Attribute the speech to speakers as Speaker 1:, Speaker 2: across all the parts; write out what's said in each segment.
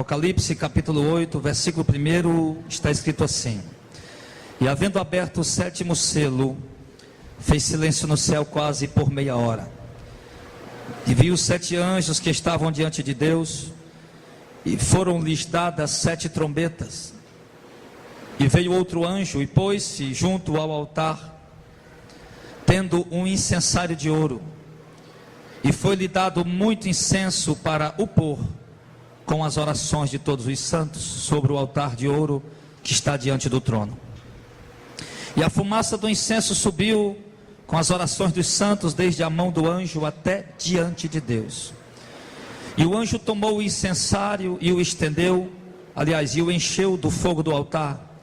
Speaker 1: Apocalipse capítulo 8, versículo 1, está escrito assim: E havendo aberto o 7º selo, fez silêncio no céu quase por meia hora. E viu os 7 anjos que estavam diante de Deus, e foram-lhes dadas 7 trombetas. E veio outro anjo e pôs-se junto ao altar, tendo um incensário de ouro. E foi-lhe dado muito incenso para o pôr com as orações de todos os santos sobre o altar de ouro que está diante do trono. E a fumaça do incenso subiu com as orações dos santos desde a mão do anjo até diante de Deus. E o anjo tomou o incensário e o estendeu, e o encheu do fogo do altar,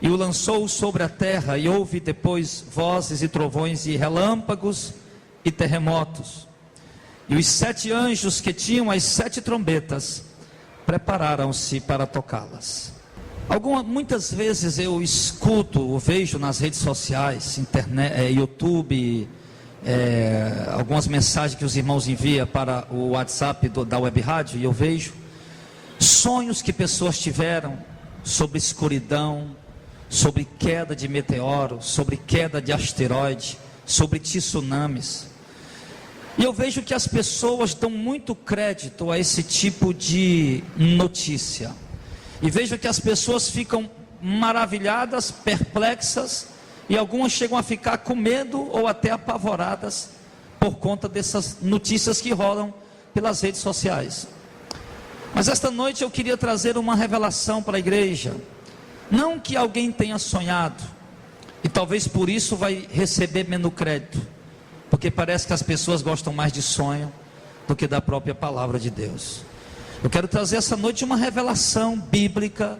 Speaker 1: e o lançou sobre a terra, e houve depois vozes e trovões e relâmpagos e terremotos. E os 7 anjos que tinham as 7 trombetas prepararam-se para tocá-las. Muitas vezes eu escuto ou vejo nas redes sociais, internet, YouTube, algumas mensagens que os irmãos enviam para o WhatsApp da Web Rádio, e eu vejo sonhos que pessoas tiveram sobre escuridão, sobre queda de meteoro, sobre queda de asteroide, sobre tsunamis. E eu vejo que as pessoas dão muito crédito a esse tipo de notícia. E vejo que as pessoas ficam maravilhadas, perplexas, e algumas chegam a ficar com medo ou até apavoradas por conta dessas notícias que rolam pelas redes sociais. Mas esta noite eu queria trazer uma revelação para a igreja. Não que alguém tenha sonhado, e talvez por isso vai receber menos crédito, porque parece que as pessoas gostam mais de sonho do que da própria palavra de Deus. Eu quero trazer essa noite uma revelação bíblica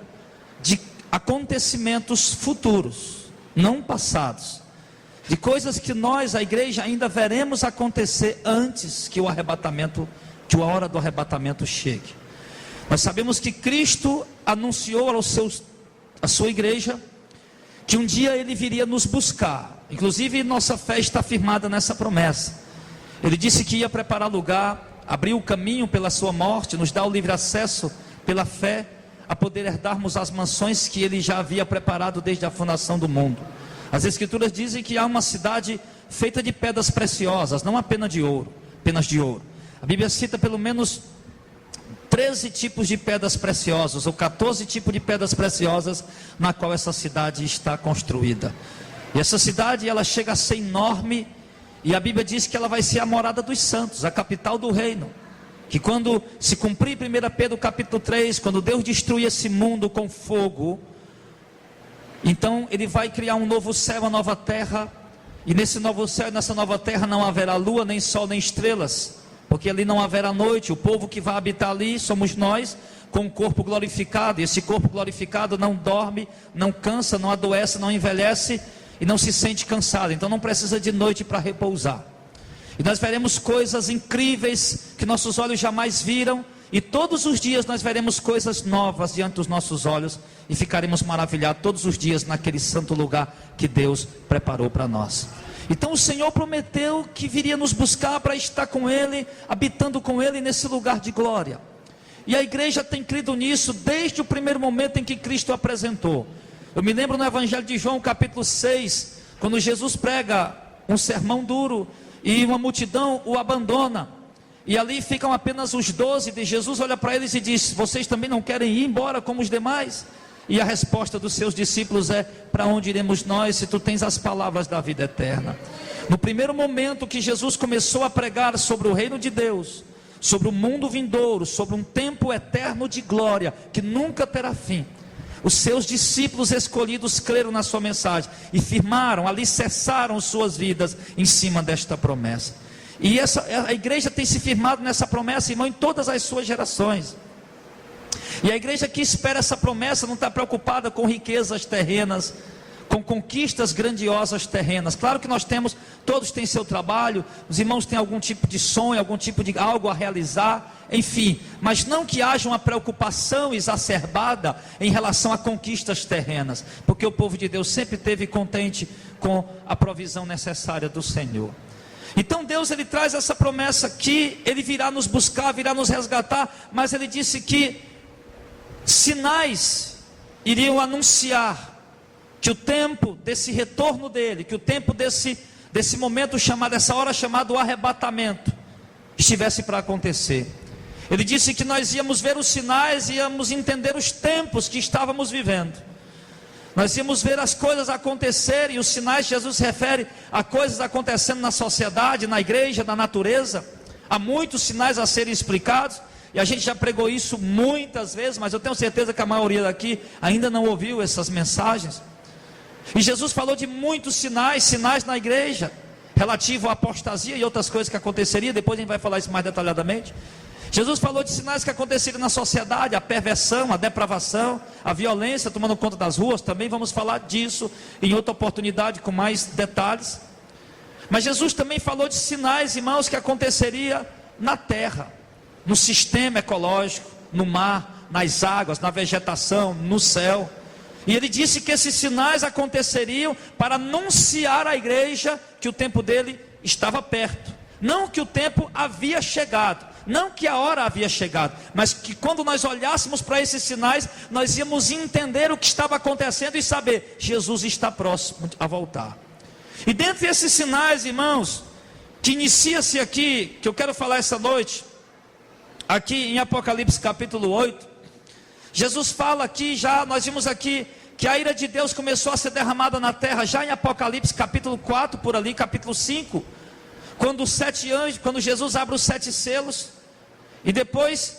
Speaker 1: de acontecimentos futuros, não passados, de coisas que nós, a igreja, ainda veremos acontecer antes que que a hora do arrebatamento chegue. Nós sabemos que Cristo anunciou à sua igreja que um dia ele viria nos buscar. Inclusive nossa fé está firmada nessa promessa. Ele disse que ia preparar lugar, abrir o caminho pela sua morte, nos dar o livre acesso pela fé a poder herdarmos as mansões que ele já havia preparado desde a fundação do mundo. As escrituras dizem que há uma cidade feita de pedras preciosas, não apenas de ouro. A Bíblia cita pelo menos 13 tipos de pedras preciosas, ou 14 tipos de pedras preciosas, na qual essa cidade está construída. E essa cidade, ela chega a ser enorme, e a Bíblia diz que ela vai ser a morada dos santos, a capital do reino. Que quando se cumprir 1 Pedro capítulo 3, quando Deus destruir esse mundo com fogo, então ele vai criar um novo céu, uma nova terra, e nesse novo céu e nessa nova terra não haverá lua, nem sol, nem estrelas, porque ali não haverá noite. O povo que vai habitar ali somos nós, com um corpo glorificado, e esse corpo glorificado não dorme, não cansa, não adoece, não envelhece, e não se sente cansado, então não precisa de noite para repousar. E nós veremos coisas incríveis que nossos olhos jamais viram, e todos os dias nós veremos coisas novas diante dos nossos olhos, e ficaremos maravilhados todos os dias naquele santo lugar que Deus preparou para nós. Então o Senhor prometeu que viria nos buscar para estar com Ele, habitando com Ele nesse lugar de glória. E a igreja tem crido nisso desde o primeiro momento em que Cristo apresentou. Eu me lembro no Evangelho de João, capítulo 6, quando Jesus prega um sermão duro, e uma multidão o abandona, e ali ficam apenas os 12, e Jesus olha para eles e diz: vocês também não querem ir embora como os demais? E a resposta dos seus discípulos é: para onde iremos nós, se tu tens as palavras da vida eterna? No primeiro momento que Jesus começou a pregar sobre o reino de Deus, sobre o mundo vindouro, sobre um tempo eterno de glória, que nunca terá fim, os seus discípulos escolhidos creram na sua mensagem, e firmaram, alicerçaram suas vidas em cima desta promessa. E a igreja tem se firmado nessa promessa, irmão, em todas as suas gerações. E a igreja que espera essa promessa não está preocupada com riquezas terrenas, com conquistas grandiosas terrenas. Claro que todos têm seu trabalho, os irmãos têm algum tipo de sonho, algum tipo de algo a realizar, enfim, mas não que haja uma preocupação exacerbada em relação a conquistas terrenas, porque o povo de Deus sempre esteve contente com a provisão necessária do Senhor. Então Deus, ele traz essa promessa que ele virá nos buscar, virá nos resgatar, mas ele disse que sinais iriam anunciar que o tempo desse retorno dele, que o tempo desse momento chamado, essa hora chamada o arrebatamento, estivesse para acontecer. Ele disse que nós íamos ver os sinais, íamos entender os tempos que estávamos vivendo. Nós íamos ver as coisas acontecerem, e os sinais Jesus se refere a coisas acontecendo na sociedade, na igreja, na natureza. Há muitos sinais a serem explicados, e a gente já pregou isso muitas vezes, mas eu tenho certeza que a maioria daqui ainda não ouviu essas mensagens. E Jesus falou de muitos sinais na igreja, relativo à apostasia e outras coisas que aconteceriam. Depois a gente vai falar isso mais detalhadamente. Jesus falou de sinais que aconteceriam na sociedade, a perversão, a depravação, a violência tomando conta das ruas. Também vamos falar disso em outra oportunidade com mais detalhes. Mas Jesus também falou de sinais, irmãos, que aconteceria na terra, no sistema ecológico, no mar, nas águas, na vegetação, no céu. E ele disse que esses sinais aconteceriam para anunciar à igreja que o tempo dele estava perto. Não que o tempo havia chegado, não que a hora havia chegado, mas que quando nós olhássemos para esses sinais, nós íamos entender o que estava acontecendo e saber, Jesus está próximo a voltar. E dentre esses sinais, irmãos, que inicia-se aqui, que eu quero falar essa noite, aqui em Apocalipse capítulo 8, Jesus fala aqui, já nós vimos aqui, que a ira de Deus começou a ser derramada na terra, já em Apocalipse capítulo 4, por ali, capítulo 5, quando os 7 anjos, quando Jesus abre os 7 selos, e depois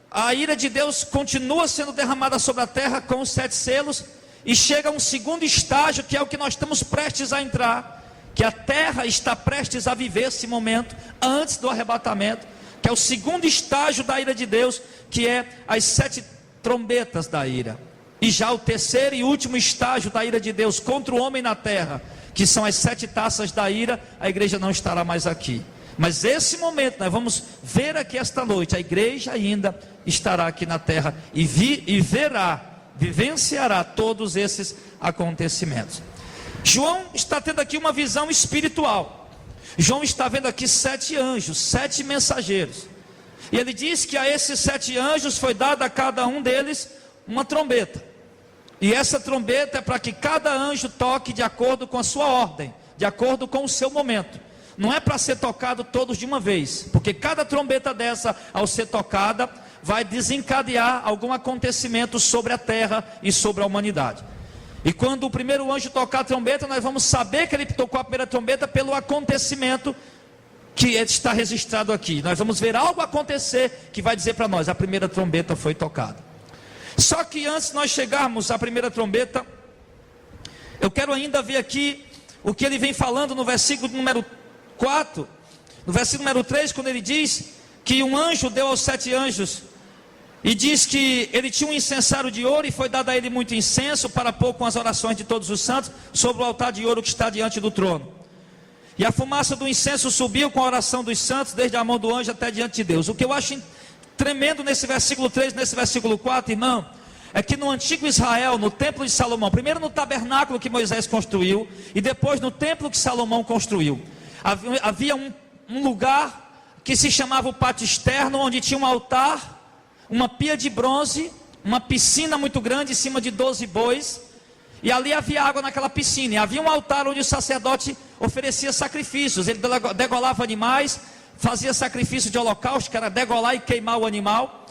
Speaker 1: a ira de Deus continua sendo derramada sobre a terra com os 7 selos, e chega a um segundo estágio, que é o que nós estamos prestes a entrar, que a terra está prestes a viver esse momento, antes do arrebatamento, que é o segundo estágio da ira de Deus, que é as 7 trombetas da ira. E já o terceiro e último estágio da ira de Deus contra o homem na terra, que são as 7 taças da ira, a igreja não estará mais aqui. Mas esse momento nós vamos ver aqui esta noite, a igreja ainda estará aqui na terra e vivenciará todos esses acontecimentos. João está tendo aqui uma visão espiritual. João está vendo aqui 7 anjos, 7 mensageiros. E ele diz que a esses 7 anjos foi dada a cada um deles uma trombeta. E essa trombeta é para que cada anjo toque de acordo com a sua ordem, de acordo com o seu momento. Não é para ser tocado todos de uma vez, porque cada trombeta dessa, ao ser tocada, vai desencadear algum acontecimento sobre a terra e sobre a humanidade. E quando o primeiro anjo tocar a trombeta, nós vamos saber que ele tocou a primeira trombeta pelo acontecimento que está registrado aqui. Nós vamos ver algo acontecer que vai dizer para nós, a primeira trombeta foi tocada. Só que antes de nós chegarmos à primeira trombeta, eu quero ainda ver aqui o que ele vem falando no versículo número 4, no versículo número 3, quando ele diz que um anjo deu aos 7 anjos, e diz que ele tinha um incensário de ouro, e foi dado a ele muito incenso, para pôr com as orações de todos os santos, sobre o altar de ouro que está diante do trono. E a fumaça do incenso subiu com a oração dos santos, desde a mão do anjo até diante de Deus. O que eu acho tremendo nesse versículo 3, nesse versículo 4, irmão, é que no antigo Israel, no templo de Salomão, primeiro no tabernáculo que Moisés construiu, e depois no templo que Salomão construiu, havia um lugar que se chamava o pátio externo, onde tinha um altar, uma pia de bronze, uma piscina muito grande em cima de 12 bois, e ali havia água naquela piscina, e havia um altar onde o sacerdote oferecia sacrifícios, ele degolava animais, fazia sacrifício de holocausto, que era degolar e queimar o animal,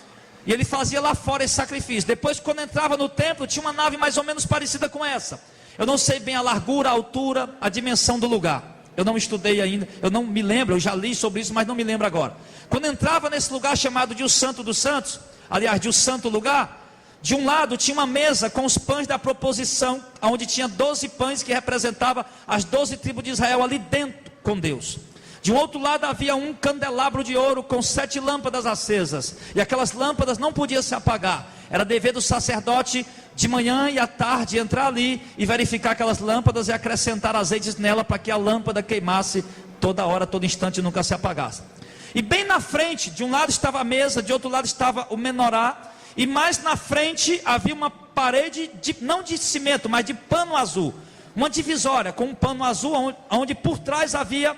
Speaker 1: e ele fazia lá fora esse sacrifício. Depois, quando entrava no templo, tinha uma nave mais ou menos parecida com essa. Eu não sei bem a largura, a altura, a dimensão do lugar, eu não estudei ainda, eu não me lembro, eu já li sobre isso, mas não me lembro agora. Quando entrava nesse lugar chamado de o Santo dos Santos, aliás, de o Santo Lugar, de um lado tinha uma mesa com os pães da proposição, onde tinha 12 pães que representavam as 12 tribos de Israel ali dentro com Deus. De um outro lado havia um candelabro de ouro com 7 lâmpadas acesas, e aquelas lâmpadas não podiam se apagar, era dever do sacerdote de manhã e à tarde entrar ali e verificar aquelas lâmpadas e acrescentar azeites nela, para que a lâmpada queimasse toda hora, todo instante, e nunca se apagasse. E bem na frente, de um lado estava a mesa, de outro lado estava o menorá, e mais na frente havia uma parede, não de cimento, mas de pano azul, uma divisória com um pano azul, onde por trás havia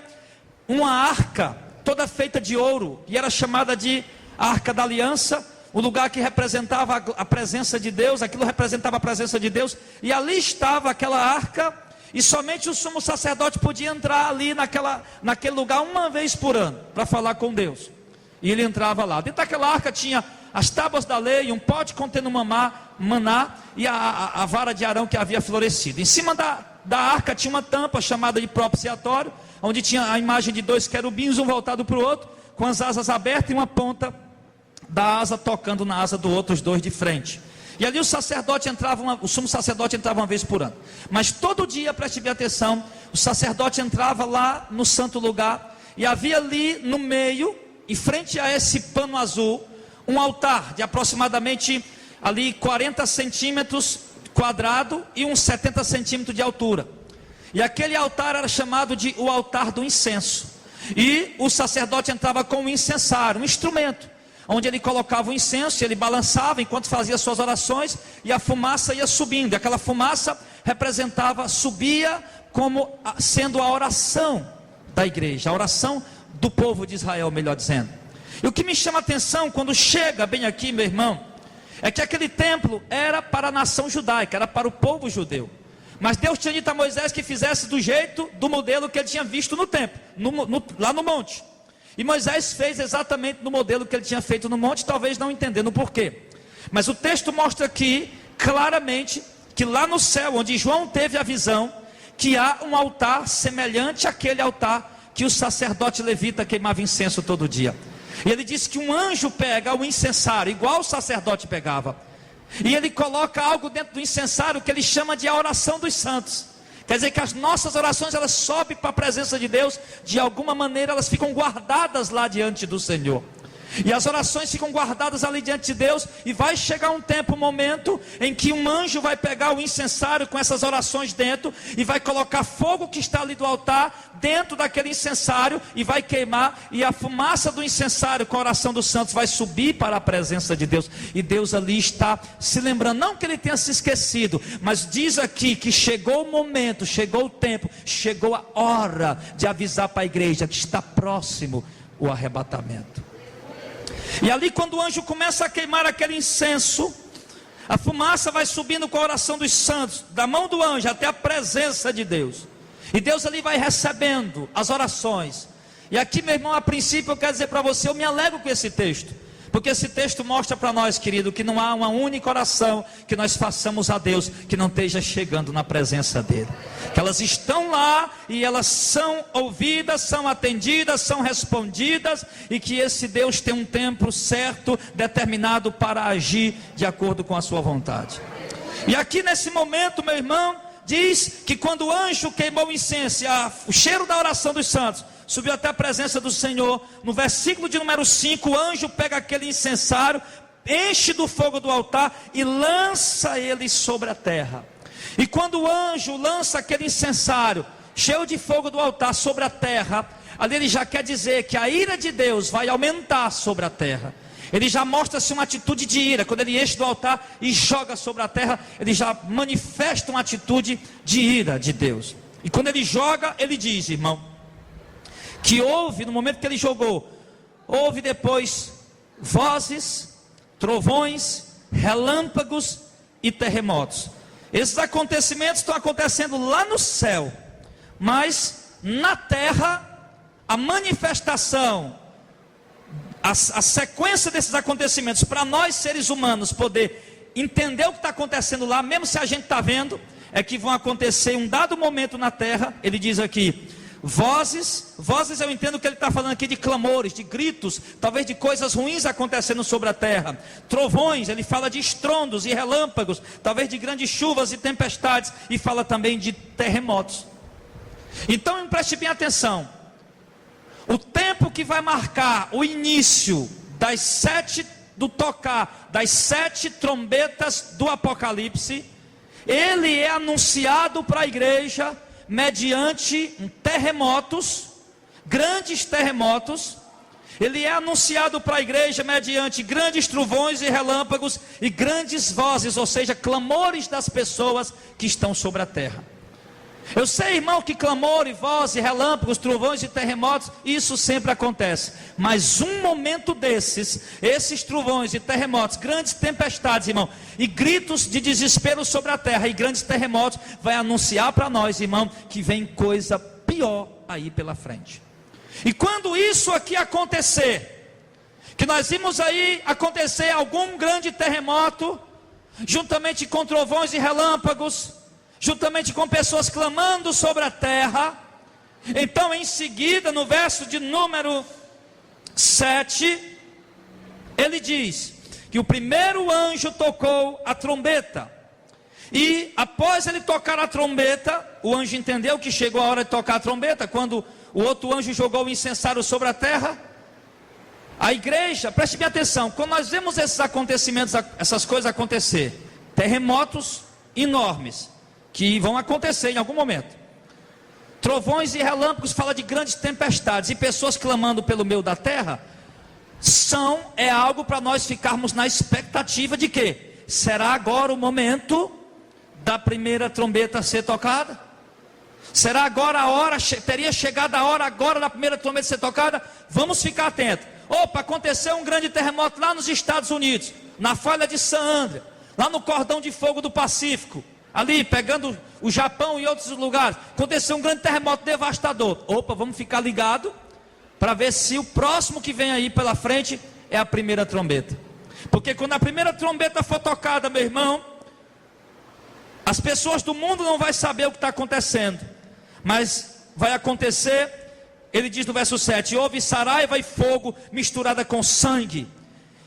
Speaker 1: uma arca, toda feita de ouro, e era chamada de Arca da Aliança, um lugar que representava a presença de Deus, aquilo representava a presença de Deus, e ali estava aquela arca, e somente o sumo sacerdote podia entrar ali naquele lugar uma vez por ano, para falar com Deus, e ele entrava lá. Dentro daquela arca tinha as tábuas da lei, um pote contendo maná, e a vara de Arão que havia florescido. Em cima da arca tinha uma tampa chamada de propiciatório, onde tinha a imagem de 2 querubins, um voltado para o outro, com as asas abertas e uma ponta da asa tocando na asa do outro, os 2 de frente. E ali o sumo sacerdote entrava uma vez por ano. Mas todo dia, preste bem atenção, o sacerdote entrava lá no santo lugar, e havia ali no meio, em frente a esse pano azul, um altar de aproximadamente ali 40 centímetros quadrado e uns 70 centímetros de altura. E aquele altar era chamado de o altar do incenso. E o sacerdote entrava com um incensário, um instrumento, onde ele colocava o incenso, ele balançava enquanto fazia suas orações, e a fumaça ia subindo. E aquela fumaça subia como sendo a oração da igreja, a oração do povo de Israel, melhor dizendo. E o que me chama a atenção quando chega bem aqui, meu irmão, é que aquele templo era para a nação judaica, era para o povo judeu. Mas Deus tinha dito a Moisés que fizesse do modelo que ele tinha visto no templo, lá no monte. E Moisés fez exatamente no modelo que ele tinha feito no monte, talvez não entendendo o porquê. Mas o texto mostra aqui, claramente, que lá no céu, onde João teve a visão, que há um altar semelhante àquele altar que o sacerdote levita queimava incenso todo dia. E ele disse que um anjo pega o incensário, igual o sacerdote pegava, e ele coloca algo dentro do incensário que ele chama de a oração dos santos. Quer dizer que as nossas orações, elas sobem para a presença de Deus, de alguma maneira elas ficam guardadas lá diante do Senhor. E as orações ficam guardadas ali diante de Deus, e vai chegar um tempo, um momento, em que um anjo vai pegar o incensário com essas orações dentro, e vai colocar fogo que está ali do altar, dentro daquele incensário, e vai queimar, e a fumaça do incensário com a oração dos santos vai subir para a presença de Deus, e Deus ali está se lembrando, não que ele tenha se esquecido, mas diz aqui que chegou o momento, chegou o tempo, chegou a hora de avisar para a igreja que está próximo o arrebatamento. E ali quando o anjo começa a queimar aquele incenso, a fumaça vai subindo com a oração dos santos, da mão do anjo até a presença de Deus. E Deus ali vai recebendo as orações. E aqui, meu irmão, a princípio eu quero dizer para você, eu me alegro com esse texto. Porque esse texto mostra para nós, querido, que não há uma única oração que nós façamos a Deus que não esteja chegando na presença dEle. Que elas estão lá e elas são ouvidas, são atendidas, são respondidas, e que esse Deus tem um tempo certo, determinado para agir de acordo com a sua vontade. E aqui nesse momento, meu irmão, diz que quando o anjo queimou o incenso, o cheiro da oração dos santos subiu até a presença do Senhor, no versículo de número 5, o anjo pega aquele incensário, enche do fogo do altar e lança ele sobre a terra. E quando o anjo lança aquele incensário, cheio de fogo do altar sobre a terra, ali ele já quer dizer que a ira de Deus vai aumentar sobre a terra. Ele já mostra-se uma atitude de ira. Quando ele enche do altar e joga sobre a terra, ele já manifesta uma atitude de ira de Deus. E quando ele joga, ele diz, irmão, que houve, no momento que ele jogou, houve depois vozes, trovões, relâmpagos e terremotos. Esses acontecimentos estão acontecendo lá no céu, mas na terra, a manifestação, a sequência desses acontecimentos, para nós seres humanos poder entender o que está acontecendo lá, mesmo se a gente está vendo, é que vão acontecer em um dado momento na terra. Ele diz aqui, vozes eu entendo que ele está falando aqui de clamores, de gritos, talvez de coisas ruins acontecendo sobre a terra. Trovões, ele fala de estrondos e relâmpagos, talvez de grandes chuvas e tempestades, e fala também de terremotos. Então preste bem atenção, o tempo que vai marcar o início das sete trombetas do Apocalipse, ele é anunciado para a igreja mediante terremotos, grandes terremotos. Ele é anunciado para a igreja mediante grandes trovões e relâmpagos e grandes vozes, ou seja, clamores das pessoas que estão sobre a terra. Eu sei, irmão, que clamor e voz e relâmpagos, trovões e terremotos, isso sempre acontece. Mas um momento desses, esses trovões e terremotos, grandes tempestades, irmão, e gritos de desespero sobre a terra e grandes terremotos, vai anunciar para nós, irmão, que vem coisa pior aí pela frente. E quando isso aqui acontecer, que nós vimos aí acontecer algum grande terremoto, juntamente com trovões e relâmpagos, juntamente com pessoas clamando sobre a terra, então em seguida, no verso de número 7, ele diz que o primeiro anjo tocou a trombeta, e após ele tocar a trombeta, o anjo entendeu que chegou a hora de tocar a trombeta, quando o outro anjo jogou o incensário sobre a terra. A igreja, preste bem atenção, quando nós vemos esses acontecimentos, essas coisas acontecer, terremotos enormes, que vão acontecer em algum momento, trovões e relâmpagos, fala de grandes tempestades, e pessoas clamando pelo meio da terra, é algo para nós ficarmos na expectativa de que, será agora o momento da primeira trombeta ser tocada? Será agora a hora, teria chegado a hora agora da primeira trombeta ser tocada? Vamos ficar atentos. Opa, aconteceu um grande terremoto lá nos Estados Unidos, na falha de San Andreas, lá no cordão de fogo do Pacífico, ali pegando o Japão e outros lugares, aconteceu um grande terremoto devastador. Opa, vamos ficar ligado para ver se o próximo que vem aí pela frente é a primeira trombeta. Porque quando a primeira trombeta for tocada, meu irmão, as pessoas do mundo não vão saber o que está acontecendo, mas vai acontecer. Ele diz no verso 7, houve saraiva e fogo misturada com sangue,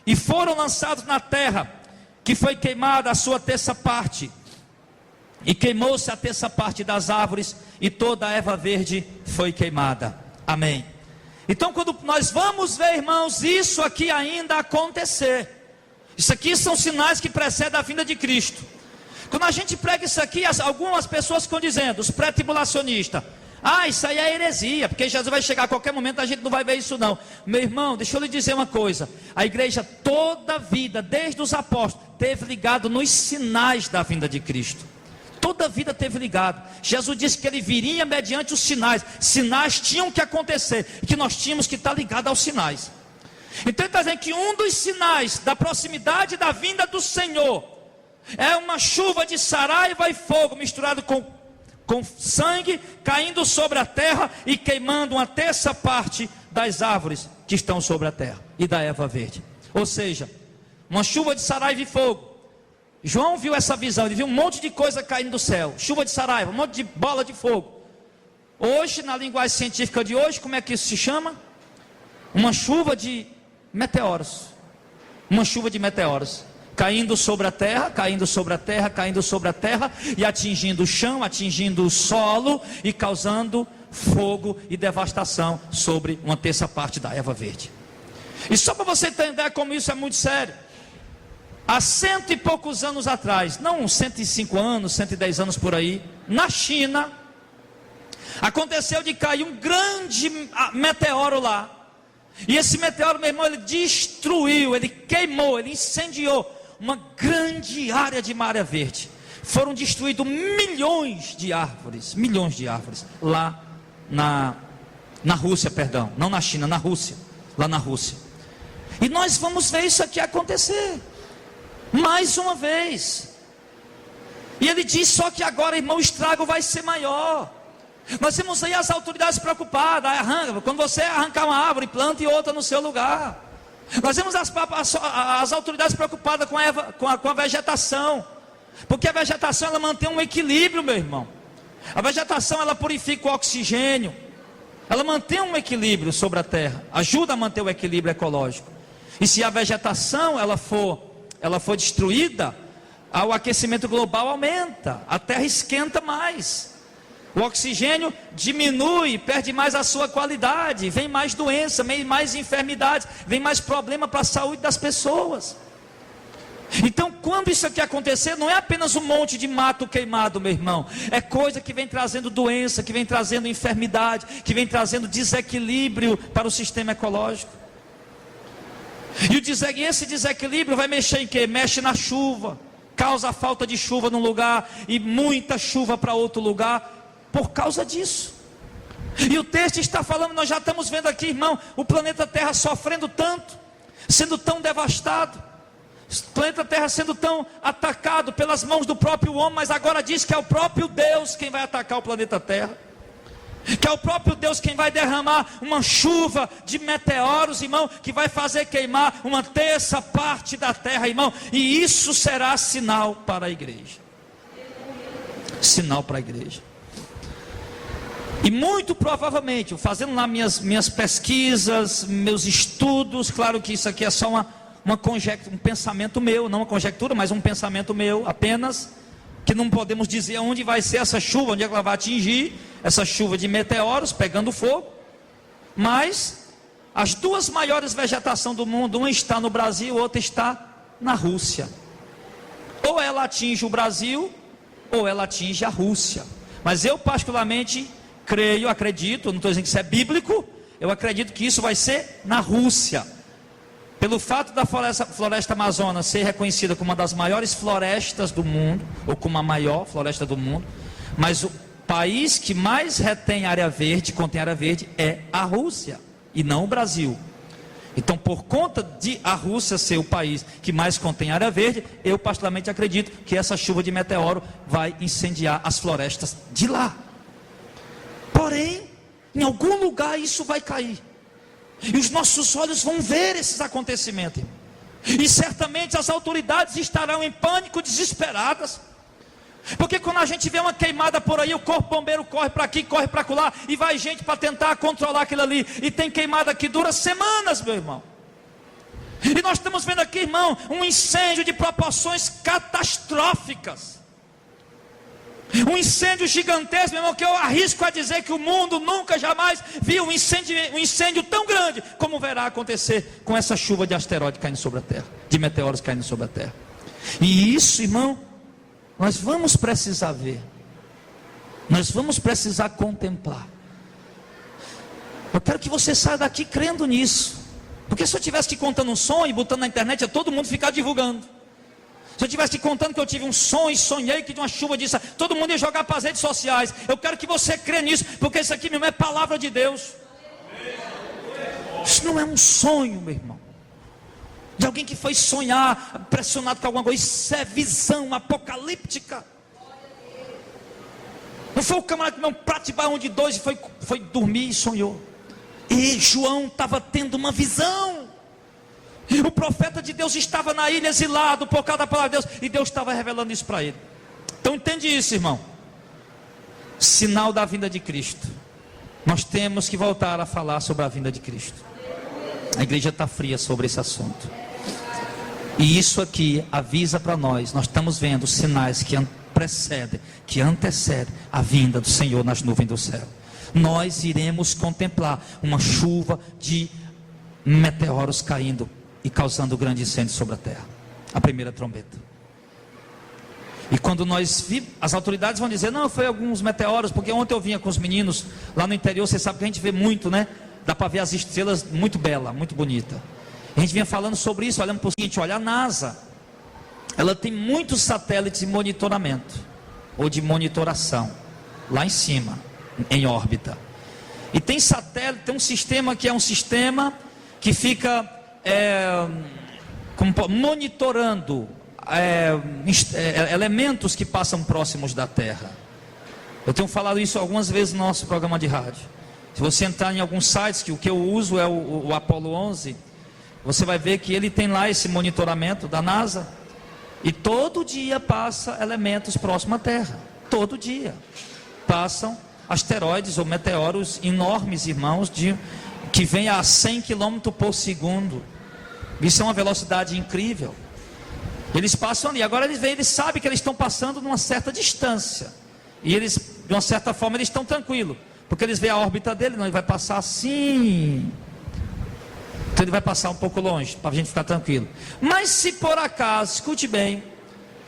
Speaker 1: e foram lançados na terra, que foi queimada a sua terça parte, e queimou-se a terça parte das árvores, e toda a erva verde foi queimada. Amém. Então quando nós vamos ver, irmãos, isso aqui ainda acontecer, isso aqui são sinais que precedem a vinda de Cristo. Quando a gente prega isso aqui, algumas pessoas ficam dizendo, os pré-tribulacionistas, isso aí é heresia, porque Jesus vai chegar a qualquer momento, a gente não vai ver isso não. Meu irmão, deixa eu lhe dizer uma coisa, a igreja toda a vida, desde os apóstolos, teve ligado nos sinais da vinda de Cristo. Toda a vida teve ligado. Jesus disse que ele viria mediante os sinais. Sinais tinham que acontecer, e que nós tínhamos que estar ligados aos sinais. Então ele está dizendo que um dos sinais da proximidade da vinda do Senhor é uma chuva de saraiva e fogo misturado com sangue, caindo sobre a terra e queimando uma terça parte das árvores que estão sobre a terra e da erva verde. Ou seja, uma chuva de saraiva e fogo. João viu essa visão, ele viu um monte de coisa caindo do céu, chuva de saraiva, um monte de bola de fogo. Hoje, na linguagem científica de hoje, como é que isso se chama? Uma chuva de meteoros. Uma chuva de meteoros caindo sobre a terra, caindo sobre a terra, caindo sobre a terra, e atingindo o chão, atingindo o solo, e causando fogo e devastação sobre uma terça parte da erva verde. E só para você entender como isso é muito sério, há 100 e poucos anos atrás, não 105 anos, 110 anos por aí, na China, aconteceu de cair um grande meteoro lá, e esse meteoro, meu irmão, ele destruiu, ele queimou, ele incendiou uma grande área de área verde. Foram destruídos milhões de árvores lá na Rússia, perdão, não na China, na Rússia, lá na Rússia. E nós vamos ver isso aqui acontecer mais uma vez. E ele diz só que agora, irmão, o estrago vai ser maior. Nós temos aí as autoridades preocupadas, quando você arrancar uma árvore, plante outra no seu lugar. Nós temos as autoridades preocupadas com a vegetação, porque a vegetação ela mantém um equilíbrio, meu irmão. A vegetação ela purifica o oxigênio, ela mantém um equilíbrio sobre a terra, ajuda a manter o equilíbrio ecológico. E se a vegetação ela for destruída, o aquecimento global aumenta, a terra esquenta mais, o oxigênio diminui, perde mais a sua qualidade, vem mais doença, vem mais enfermidades, vem mais problema para a saúde das pessoas. Então quando isso aqui acontecer, não é apenas um monte de mato queimado, meu irmão, é coisa que vem trazendo doença, que vem trazendo enfermidade, que vem trazendo desequilíbrio para o sistema ecológico. E esse desequilíbrio vai mexer em quê? Mexe na chuva, causa falta de chuva num lugar e muita chuva para outro lugar. por causa disso. E o texto está falando, nós já estamos vendo aqui, irmão, o planeta Terra sofrendo tanto, sendo tão devastado, o planeta Terra sendo tão atacado pelas mãos do próprio homem, mas agora diz que é o próprio Deus quem vai atacar o planeta Terra, que é o próprio Deus quem vai derramar uma chuva de meteoros, irmão, que vai fazer queimar uma terça parte da terra, irmão, e isso será sinal para a igreja. Sinal para a igreja. E muito provavelmente, fazendo lá minhas pesquisas, meus estudos, claro que isso aqui é só uma conjectura, um pensamento meu, não uma conjectura, mas um pensamento meu apenas, que não podemos dizer onde vai ser essa chuva, onde ela vai atingir, essa chuva de meteoros pegando fogo, mas as duas maiores vegetações do mundo, uma está no Brasil, outra está na Rússia. Ou ela atinge o Brasil, ou ela atinge a Rússia. Mas eu particularmente creio, acredito, não estou dizendo que isso é bíblico, eu acredito que isso vai ser na Rússia. Pelo fato da floresta amazônica ser reconhecida como uma das maiores florestas do mundo, ou como a maior floresta do mundo, mas o país que mais retém área verde, contém área verde, é a Rússia, e não o Brasil. Então, por conta de a Rússia ser o país que mais contém área verde, eu particularmente acredito que essa chuva de meteoro vai incendiar as florestas de lá. Porém, em algum lugar isso vai cair. E os nossos olhos vão ver esses acontecimentos. E certamente as autoridades estarão em pânico, desesperadas. Porque quando a gente vê uma queimada por aí, o corpo bombeiro corre para aqui, corre para lá, e vai gente para tentar controlar aquilo ali. E tem queimada que dura semanas, meu irmão. E nós estamos vendo aqui, irmão, um incêndio de proporções catastróficas. Um incêndio gigantesco, meu irmão, que eu arrisco a dizer que o mundo nunca, jamais viu um incêndio tão grande como verá acontecer com essa chuva de asteroides caindo sobre a Terra, de meteoros caindo sobre a Terra. E isso, irmão, nós vamos precisar ver, nós vamos precisar contemplar. Eu quero que você saia daqui crendo nisso, porque se eu tivesse te contando um sonho e botando na internet, ia todo mundo ficar divulgando. Se eu estivesse te contando que eu tive um sonho e sonhei que de uma chuva disso, todo mundo ia jogar para as redes sociais. Eu quero que você crê nisso, porque isso aqui mesmo é palavra de Deus. Isso não é um sonho, meu irmão, de alguém que foi sonhar, pressionado com alguma coisa. Isso é visão apocalíptica. Não foi o camarada que comeu um prato de baião de dois e foi dormir e sonhou. E João estava tendo uma visão. O profeta de Deus estava na ilha exilado por causa da palavra de Deus, e Deus estava revelando isso para ele. Então entende isso, irmão. Sinal da vinda de Cristo. Nós temos que voltar a falar sobre a vinda de Cristo. A igreja está fria sobre esse assunto. E isso aqui avisa para nós. Nós estamos vendo sinais que antecedem a vinda do Senhor nas nuvens do céu. Nós iremos contemplar uma chuva de meteoros caindo e causando grande incêndio sobre a terra. A primeira trombeta. E quando nós vimos, as autoridades vão dizer, não, foi alguns meteoros, porque ontem eu vinha com os meninos lá no interior, você sabe que a gente vê muito, né? Dá para ver as estrelas muito bela, muito bonita. A gente vinha falando sobre isso, olhando para o seguinte, olha, a NASA, ela tem muitos satélites de monitoramento, ou de monitoração, lá em cima, em órbita. E tem satélite, tem um sistema que é um sistema que fica monitorando elementos que passam próximos da Terra. Eu tenho falado isso algumas vezes no nosso programa de rádio. Se você entrar em alguns sites, que o que eu uso é o Apollo 11, você vai ver que ele tem lá esse monitoramento da NASA, e todo dia passa elementos próximos à Terra. Todo dia passam asteroides ou meteoros enormes, irmãos, que vem a 100 km por segundo. Isso é uma velocidade incrível. Eles passam ali, agora eles sabem que eles estão passando numa certa distância, e eles, de uma certa forma, eles estão tranquilos, porque eles veem a órbita dele, não, ele vai passar assim, então ele vai passar um pouco longe, para a gente ficar tranquilo. Mas se por acaso, escute bem,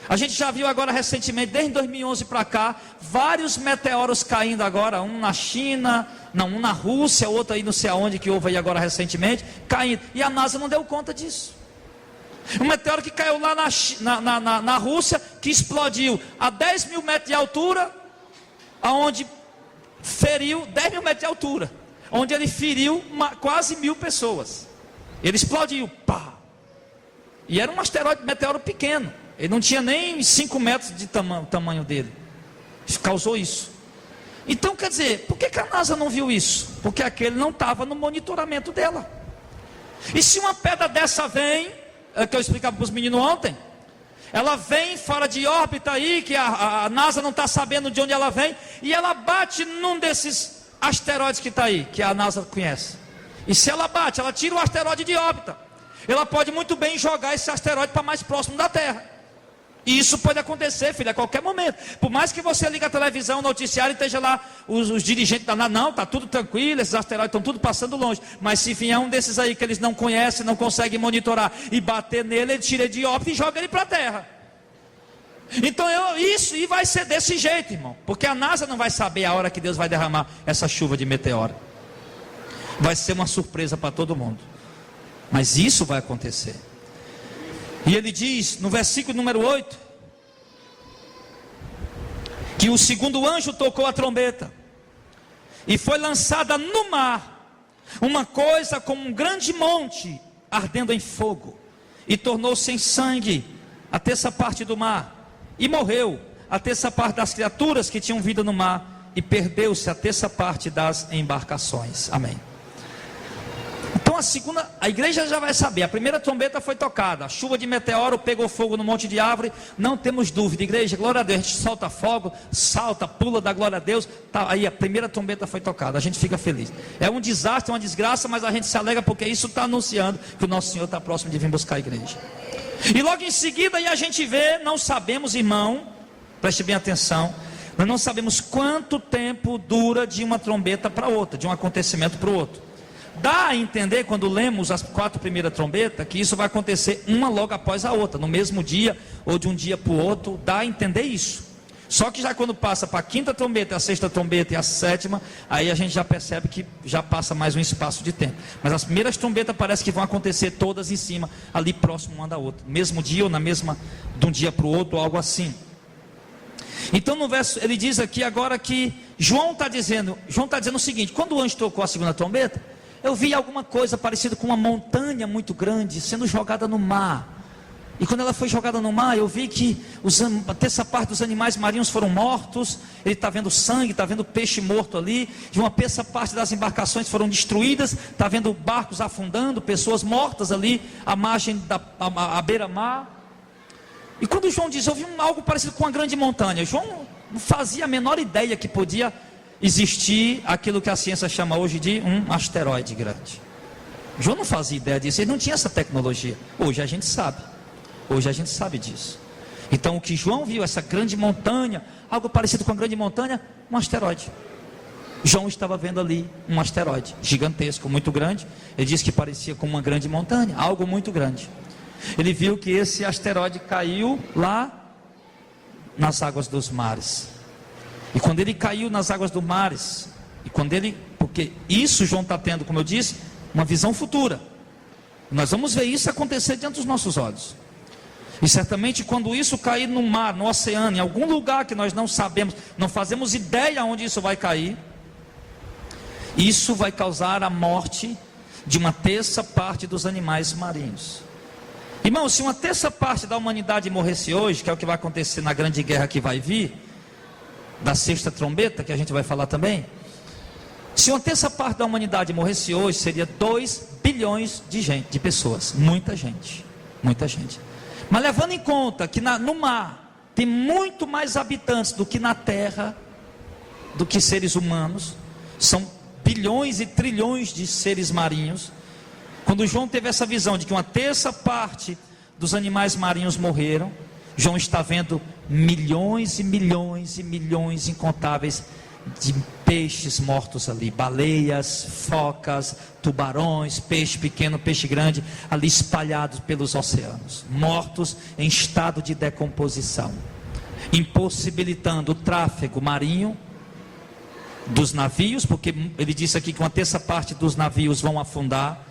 Speaker 1: a gente já viu agora recentemente, desde 2011 para cá, vários meteoros caindo agora, um na China, um na Rússia, outro aí não sei aonde que houve aí agora recentemente, caindo, e a NASA não deu conta disso. Um meteoro que caiu lá na Rússia, que explodiu a 10 mil metros de altura, aonde feriu 10 mil metros de altura, onde ele feriu quase 1000 pessoas. Ele explodiu, pá! E era um asteroide, meteoro pequeno, ele não tinha nem 5 metros de tamanho dele, causou isso. Então quer dizer, por que a NASA não viu isso? Porque aquele não estava no monitoramento dela. E se uma pedra dessa vem, é que eu explicava para os meninos ontem, ela vem fora de órbita aí, que a NASA não está sabendo de onde ela vem, e ela bate num desses asteroides que está aí, que a NASA conhece. E se ela bate, ela tira o asteroide de órbita, ela pode muito bem jogar esse asteroide para mais próximo da Terra. E isso pode acontecer, filho, a qualquer momento. Por mais que você ligue a televisão, o noticiário e esteja lá os dirigentes da NASA, não, está tudo tranquilo, esses asteroides estão tudo passando longe. Mas se vier um desses aí que eles não conhecem, não conseguem monitorar e bater nele, ele tira de órbita e joga ele para a Terra. Então isso e vai ser desse jeito, irmão. Porque a NASA não vai saber a hora que Deus vai derramar essa chuva de meteoro. Vai ser uma surpresa para todo mundo. Mas isso vai acontecer. E ele diz no versículo número 8, que o segundo anjo tocou a trombeta, e foi lançada no mar uma coisa como um grande monte ardendo em fogo, e tornou-se em sangue a terça parte do mar, e morreu a terça parte das criaturas que tinham vida no mar, e perdeu-se a terça parte das embarcações. Amém. Então a igreja já vai saber, a primeira trombeta foi tocada, a chuva de meteoro pegou fogo no monte de árvore, não temos dúvida, igreja, glória a Deus, a gente solta fogo, salta, pula da glória a Deus, tá, aí a primeira trombeta foi tocada, a gente fica feliz. É um desastre, uma desgraça, mas a gente se alegra porque isso está anunciando que o nosso Senhor está próximo de vir buscar a igreja. E logo em seguida aí a gente vê, não sabemos, irmão, preste bem atenção, nós não sabemos quanto tempo dura de uma trombeta para outra, de um acontecimento para o outro. Dá a entender, quando lemos as 4 primeiras trombetas, que isso vai acontecer uma logo após a outra, no mesmo dia, ou de um dia para o outro, dá a entender isso. Só que já quando passa para a 5ª trombeta, a 6ª trombeta e a 7ª, aí a gente já percebe que já passa mais um espaço de tempo. Mas as primeiras trombetas parece que vão acontecer todas em cima, ali próximo uma da outra, no mesmo dia ou na mesma, de um dia para o outro, ou algo assim. Então no verso, ele diz aqui agora que João está dizendo o seguinte: quando o anjo tocou a 2ª trombeta, eu vi alguma coisa parecida com uma montanha muito grande sendo jogada no mar. E quando ela foi jogada no mar, eu vi que a terça parte dos animais marinhos foram mortos. Ele está vendo sangue, está vendo peixe morto ali. De uma terça parte das embarcações foram destruídas. Está vendo barcos afundando, pessoas mortas ali à margem à beira-mar. E quando João diz, eu vi algo parecido com uma grande montanha, João não fazia a menor ideia que podia existir aquilo que a ciência chama hoje de um asteroide grande. João não fazia ideia disso, ele não tinha essa tecnologia. Hoje a gente sabe disso. Então o que João viu, essa grande montanha, algo parecido com uma grande montanha, um asteroide. João estava vendo ali um asteroide gigantesco, muito grande. Ele disse que parecia com uma grande montanha, algo muito grande. Ele viu que esse asteroide caiu lá nas águas dos mares. E quando ele caiu nas águas dos mares, porque isso João está tendo, como eu disse, uma visão futura. Nós vamos ver isso acontecer diante dos nossos olhos. E certamente quando isso cair no mar, no oceano, em algum lugar que nós não sabemos, não fazemos ideia onde isso vai cair, isso vai causar a morte de uma terça parte dos animais marinhos. Irmão, se uma terça parte da humanidade morresse hoje, que é o que vai acontecer na grande guerra que vai vir, da 6ª trombeta, que a gente vai falar também, se uma terça parte da humanidade morresse hoje, seria 2 bilhões de pessoas, muita gente. Mas levando em conta que no mar tem muito mais habitantes do que na terra, do que seres humanos, são bilhões e trilhões de seres marinhos. Quando João teve essa visão de que uma terça parte dos animais marinhos morreram, João está vendo milhões e milhões e milhões incontáveis de peixes mortos ali, baleias, focas, tubarões, peixe pequeno, peixe grande, ali espalhados pelos oceanos, mortos em estado de decomposição, impossibilitando o tráfego marinho dos navios, porque ele disse aqui que uma terça parte dos navios vão afundar,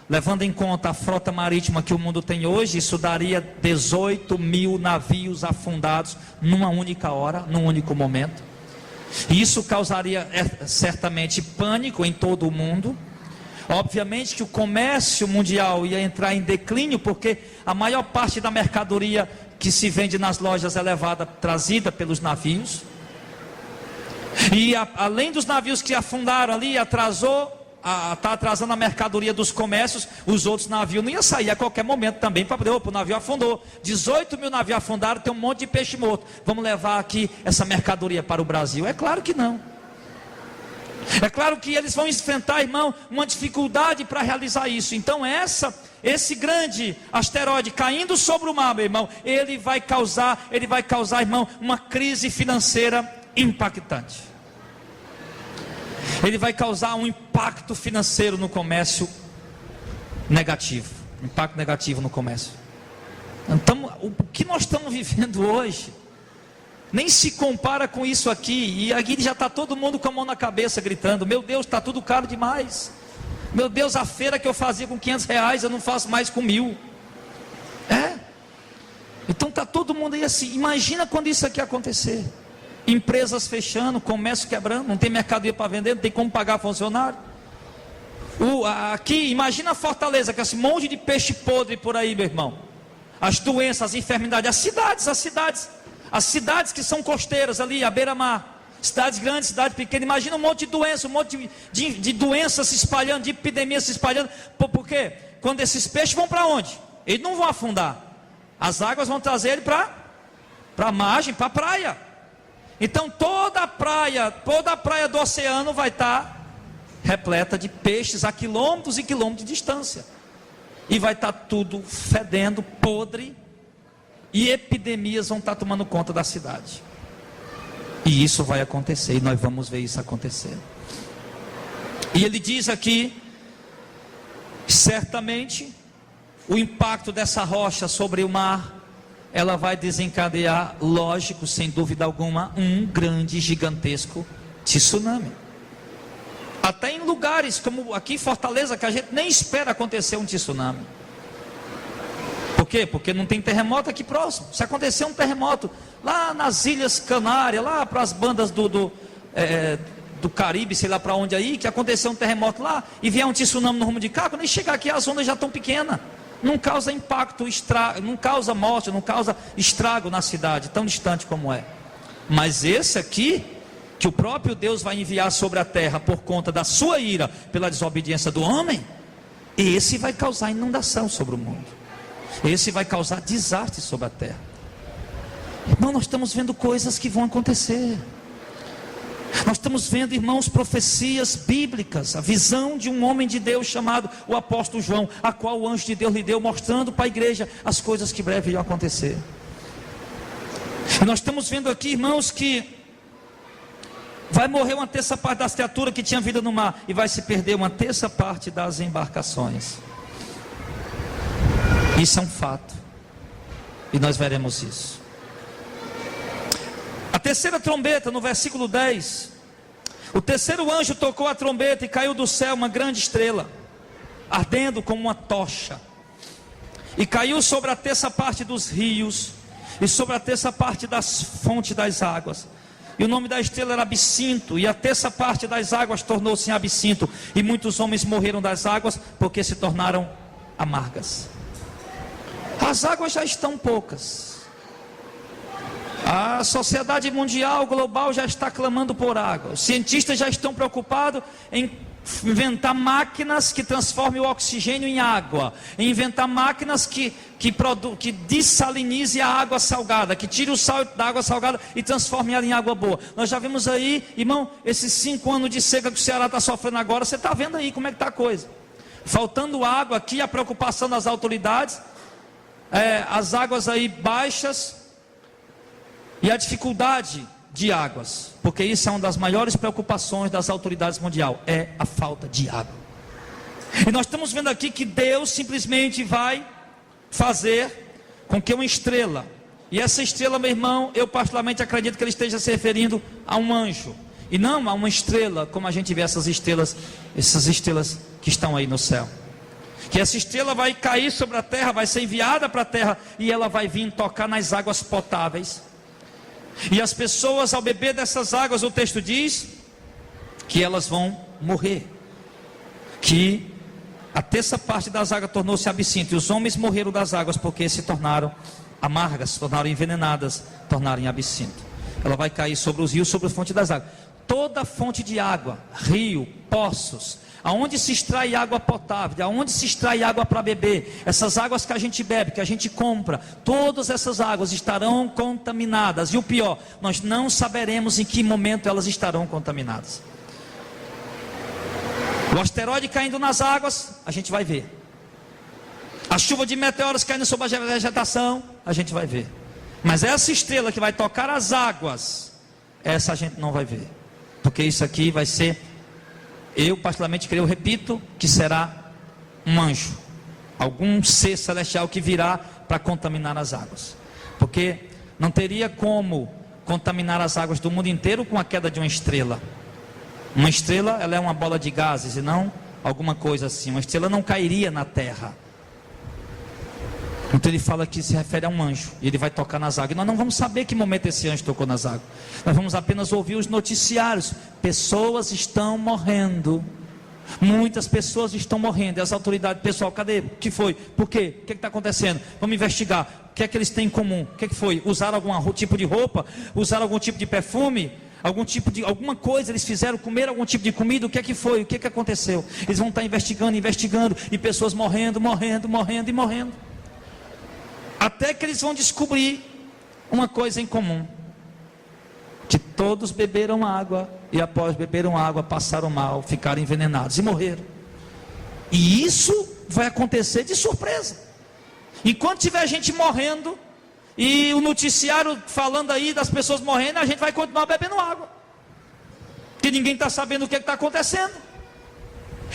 Speaker 1: levando em conta a frota marítima que o mundo tem hoje, isso daria 18 mil navios afundados numa única hora, num único momento. E isso causaria certamente pânico em todo o mundo. Obviamente que o comércio mundial ia entrar em declínio, porque a maior parte da mercadoria que se vende nas lojas é trazida pelos navios. E além dos navios que afundaram ali, está atrasando a mercadoria dos comércios, os outros navios não iam sair a qualquer momento também para poder, o navio afundou, 18 mil navios afundaram, tem um monte de peixe morto, vamos levar aqui essa mercadoria para o Brasil? É claro que não. É claro que eles vão enfrentar, irmão, uma dificuldade para realizar isso. Então esse grande asteroide caindo sobre o mar, meu irmão, ele vai causar, irmão, uma crise financeira impactante. Ele vai causar um impacto financeiro no comércio negativo. Impacto negativo no comércio. Então, o que nós estamos vivendo hoje nem se compara com isso aqui. E aqui já está todo mundo com a mão na cabeça gritando: meu Deus, está tudo caro demais. Meu Deus, a feira que eu fazia com R$500 eu não faço mais com 1.000. Então está todo mundo aí assim. Imagina quando isso aqui acontecer. Empresas fechando, comércio quebrando, não tem mercadoria para vender, não tem como pagar funcionário. Aqui, imagina a Fortaleza, com esse monte de peixe podre por aí, meu irmão. As doenças, as enfermidades, as cidades que são costeiras ali, à beira-mar, cidades grandes, cidades pequenas. Imagina um monte de doença, um monte de doenças se espalhando, de epidemias se espalhando. Por quê? Quando esses peixes vão para onde? Eles não vão afundar. As águas vão trazer ele para a margem, para a praia. Então toda a praia do oceano vai estar repleta de peixes a quilômetros e quilômetros de distância. E vai estar tudo fedendo, podre. E epidemias vão estar tomando conta da cidade. E isso vai acontecer, e nós vamos ver isso acontecer. E ele diz aqui, certamente, o impacto dessa rocha sobre o mar, ela vai desencadear, lógico, sem dúvida alguma, um grande, gigantesco tsunami. Até em lugares como aqui em Fortaleza, que a gente nem espera acontecer um tsunami. Por quê? Porque não tem terremoto aqui próximo. Se acontecer um terremoto lá nas Ilhas Canárias, lá para as bandas do Caribe, sei lá para onde aí, que acontecer um terremoto lá e vier um tsunami no rumo de cá, quando ele chegar aqui as ondas já estão pequenas. Não causa impacto, não causa morte, não causa estrago na cidade, tão distante como é. Mas esse aqui, que o próprio Deus vai enviar sobre a terra por conta da sua ira, pela desobediência do homem, esse vai causar inundação sobre o mundo. Esse vai causar desastre sobre a terra. Irmão, nós estamos vendo coisas que vão acontecer. Nós estamos vendo, irmãos, profecias bíblicas, a visão de um homem de Deus chamado o apóstolo João, a qual o anjo de Deus lhe deu, mostrando para a igreja as coisas que breve iriam acontecer. E nós estamos vendo aqui, irmãos, que vai morrer uma terça parte das criaturas que tinha vida no mar, e vai se perder uma terça parte das embarcações. Isso é um fato, e nós veremos isso. A terceira trombeta, no versículo 10, o terceiro anjo tocou a trombeta e caiu do céu uma grande estrela, ardendo como uma tocha, e caiu sobre a terça parte dos rios, e sobre a terça parte das fontes das águas. E o nome da estrela era Absinto, e a terça parte das águas tornou-se em absinto, e muitos homens morreram das águas, porque se tornaram amargas. As águas já estão poucas. A sociedade mundial, global, já está clamando por água. Os cientistas já estão preocupados em inventar máquinas que transformem o oxigênio em água, em inventar máquinas que dessalinize a água salgada, que tire o sal da água salgada e transforme ela em água boa. Nós já vimos aí, irmão, esses 5 anos de seca que o Ceará está sofrendo agora. Você está vendo aí como é que está a coisa. Faltando água aqui, a preocupação das autoridades, as águas aí baixas, e a dificuldade de águas, porque isso é uma das maiores preocupações das autoridades mundiais, é a falta de água. E nós estamos vendo aqui que Deus simplesmente vai fazer com que uma estrela, e essa estrela, meu irmão, eu particularmente acredito que ele esteja se referindo a um anjo, e não a uma estrela, como a gente vê essas estrelas que estão aí no céu. Que essa estrela vai cair sobre a terra, vai ser enviada para a terra, e ela vai vir tocar nas águas potáveis. E as pessoas, ao beber dessas águas, o texto diz que elas vão morrer, que a terça parte das águas tornou-se absinto, e os homens morreram das águas porque se tornaram amargas, se tornaram envenenadas, tornaram em absinto. Ela vai cair sobre os rios, sobre a fonte das águas. Toda fonte de água, rio, poços, aonde se extrai água potável, aonde se extrai água para beber, essas águas que a gente bebe, que a gente compra, todas essas águas estarão contaminadas. E o pior, nós não saberemos em que momento elas estarão contaminadas. O asteroide caindo nas águas, a gente vai ver. A chuva de meteoros caindo sobre a vegetação, a gente vai ver. Mas essa estrela que vai tocar as águas, essa a gente não vai ver. Porque isso aqui vai ser, eu particularmente creio, eu repito, que será um anjo, algum ser celestial que virá para contaminar as águas. Porque não teria como contaminar as águas do mundo inteiro com a queda de uma estrela. Uma estrela, ela é uma bola de gases e não alguma coisa assim. Uma estrela não cairia na terra. Então ele fala que se refere a um anjo, e ele vai tocar nas águas. E nós não vamos saber que momento esse anjo tocou nas águas. Nós vamos apenas ouvir os noticiários. Pessoas estão morrendo. Muitas pessoas estão morrendo. E as autoridades, pessoal, cadê? O que foi? Por quê? O que está acontecendo? Vamos investigar. O que é que eles têm em comum? O que foi? Usaram algum tipo de roupa? Usaram algum tipo de perfume? Alguma coisa eles fizeram? Comer algum tipo de comida? O que é que foi? O que é que aconteceu? Eles vão estar investigando, e pessoas morrendo. Até que eles vão descobrir uma coisa em comum: que todos beberam água, e após beberam água passaram mal, ficaram envenenados e morreram. E isso vai acontecer de surpresa. Enquanto tiver gente morrendo, e o noticiário falando aí das pessoas morrendo, a gente vai continuar bebendo água, que ninguém está sabendo o que está acontecendo.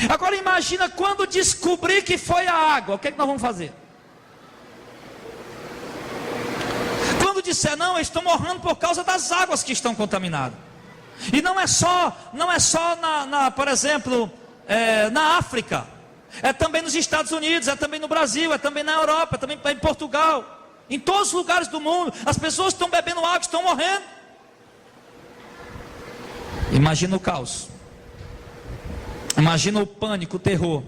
Speaker 1: Agora imagina quando descobrir que foi a água, o que é que nós vamos fazer? Quando disser, não, eles estão morrendo por causa das águas que estão contaminadas. E não é só por exemplo, na África, é também nos Estados Unidos, é também no Brasil, é também na Europa, é também em Portugal, em todos os lugares do mundo, as pessoas estão bebendo água, estão morrendo. Imagina o caos, imagina o pânico, o terror,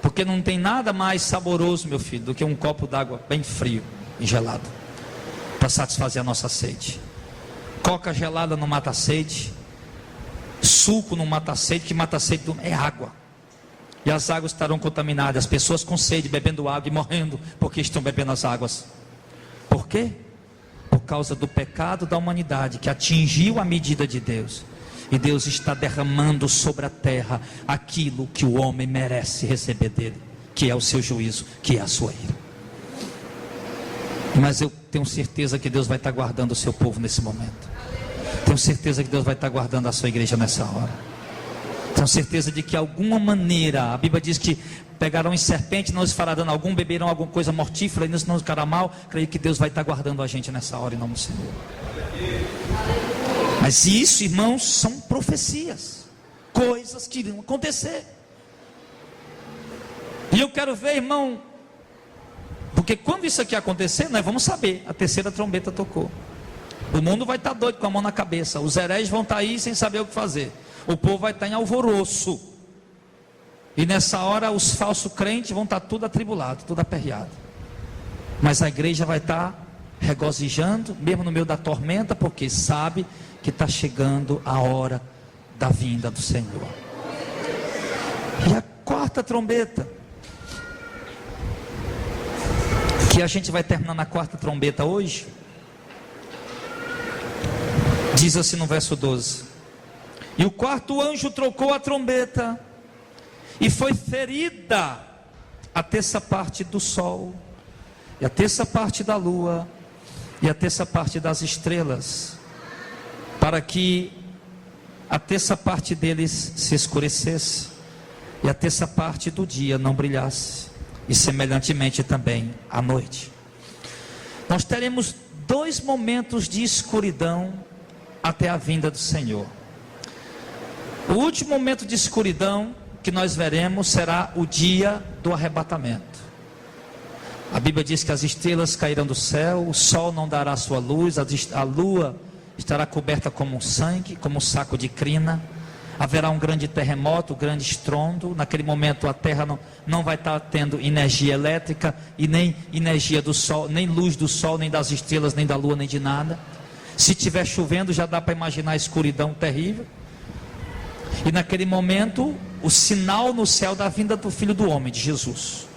Speaker 1: porque não tem nada mais saboroso, meu filho, do que um copo d'água bem frio e gelado, para satisfazer a nossa sede. Coca gelada não mata a sede, suco não mata a sede, que mata a sede é água. E as águas estarão contaminadas, as pessoas com sede bebendo água e morrendo porque estão bebendo as águas. Por quê? Por causa do pecado da humanidade que atingiu a medida de Deus. E Deus está derramando sobre a terra aquilo que o homem merece receber dele, que é o seu juízo, que é a sua ira. Mas eu tenho certeza que Deus vai estar guardando o seu povo nesse momento. Tenho certeza que Deus vai estar guardando a sua igreja nessa hora. Tenho certeza de que de alguma maneira, a Bíblia diz que pegarão em serpente, não lhes fará dano algum, beberão alguma coisa mortífera e não ficará mal. Creio que Deus vai estar guardando a gente nessa hora em nome do Senhor. Mas isso, irmãos, são profecias, coisas que irão acontecer. E eu quero ver, irmão, porque quando isso aqui acontecer, nós vamos saber, a terceira trombeta tocou. O mundo vai estar doido com a mão na cabeça, os hereges vão estar aí sem saber o que fazer. O povo vai estar em alvoroço. E nessa hora os falsos crentes vão estar tudo atribulado, tudo aperreado. Mas a igreja vai estar regozijando, mesmo no meio da tormenta, porque sabe que está chegando a hora da vinda do Senhor. E a quarta trombeta, que a gente vai terminar na quarta trombeta hoje, diz assim no verso 12: e o quarto anjo trocou a trombeta, e foi ferida a terça parte do sol, e a terça parte da lua, e a terça parte das estrelas, para que a terça parte deles se escurecesse, e a terça parte do dia não brilhasse, e semelhantemente também à noite. Nós teremos 2 momentos de escuridão até a vinda do Senhor. O último momento de escuridão que nós veremos será o dia do arrebatamento. A Bíblia diz que as estrelas cairão do céu, o sol não dará sua luz, a lua estará coberta como um sangue, como um saco de crina. Haverá um grande terremoto, um grande estrondo. Naquele momento a terra não vai estar tendo energia elétrica e nem energia do sol, nem luz do sol, nem das estrelas, nem da lua, nem de nada. Se estiver chovendo, já dá para imaginar a escuridão terrível. E naquele momento, o sinal no céu da vinda do Filho do Homem, de Jesus.